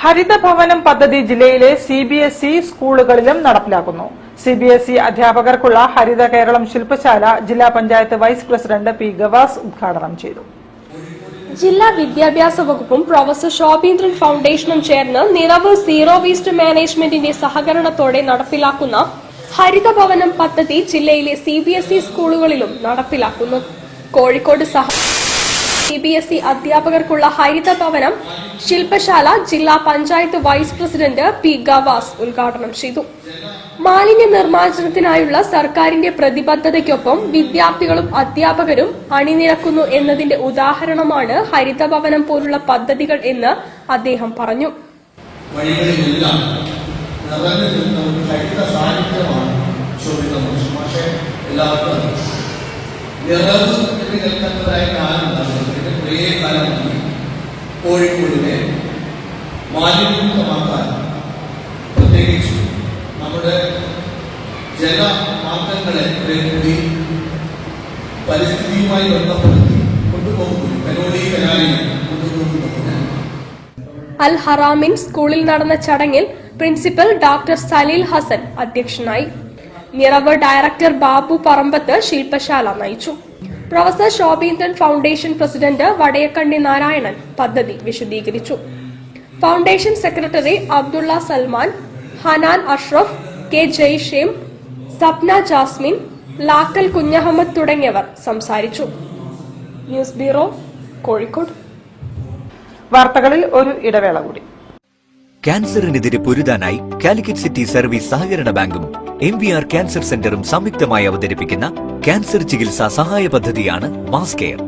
ഹരിതഭവനം പദ്ധതി ജില്ലയിലെ CBSE സ്കൂളുകളിലും നടപ്പിലാക്കുന്നു. CBSE അധ്യാപകർക്കുള്ള ഹരിത കേരളം ശില്പശാല ജില്ലാ panchayat vice president P. Gavas ഉദ്ഘാടനം ചെയ്തു. ജില്ലാ വിദ്യാഭ്യാസ വകുപ്പും പ്രൊഫസർ ശോഭീന്ദ്രൻ ഫൗണ്ടേഷനും ചേർന്ന് നിറവ് സീറോ വേസ്റ്റ് മാനേജ്മെന്റിന്റെ സഹകരണത്തോടെ നടപ്പിലാക്കുന്ന ഹരിതഭവനം പദ്ധതി ജില്ലയിലെ CBSE സ്കൂളുകളിലും നടപ്പിലാക്കുന്നു. കോഴിക്കോട് CBSE അധ്യാപകർക്കുള്ള ഹരിതഭവനം ശില്പശാല ജില്ലാ panchayat vice president P. Gavas ഉദ്ഘാടനം ചെയ്തു. മാലിന്യ നിർമ്മാർജ്ജനത്തിനായുള്ള സർക്കാരിന്റെ പ്രതിബദ്ധതയ്ക്കൊപ്പം വിദ്യാർത്ഥികളും അധ്യാപകരും അണിനിരക്കുന്നു എന്നതിന്റെ ഉദാഹരണമാണ് ഹരിതഭവനം പോലുള്ള പദ്ധതികൾ എന്ന് അദ്ദേഹം പറഞ്ഞു. കോഴിക്കോടിനെ മാലിന്യമുക്തമാക്കാൻ പ്രത്യേകിച്ചു നമ്മുടെ ജലമാർഗങ്ങളെ കൂടി പരിസ്ഥിതിയുമായി ബന്ധപ്പെടുത്തി കൊണ്ടുപോകുന്നു. കനോലി കനാലിനെ കൊണ്ടുപോകുന്നു. അൽ ഹറാമിൻ സ്കൂളിൽ നടന്ന ചടങ്ങിൽ പ്രിൻസിപ്പൽ ഡോക്ടർ സലീൽ ഹസൻ അധ്യക്ഷനായി. നിറവ് ഡയറക്ടർ ബാബു പറമ്പത്ത് ശില്പശാല നയിച്ചു. Professor Shobheendran foundation president Vadayakkandi Narayanan പദ്ധതി വിശദീകരിച്ചു. Foundation secretary Abdulla Salman, Hanan Ashraf, K. Jaishem, Sapna Jasmin, Lakkal Kunhahammed തുടങ്ങിയവർ സംസാരിച്ചു. News bureau, Kozhikode. വാർത്തകളിൽ ഒരു ഇടവേള കൂടി. ക്യാൻസറിനെതിരെ പൊരുതാനായി കാലിക്കറ്റ് സിറ്റി സർവീസ് സഹകരണ ബാങ്കും MVR ക്യാൻസർ സെന്ററും സംയുക്തമായി അവതരിപ്പിക്കുന്ന ക്യാൻസർ ചികിത്സാ സഹായ പദ്ധതിയാണ് മാസ് കെയർ.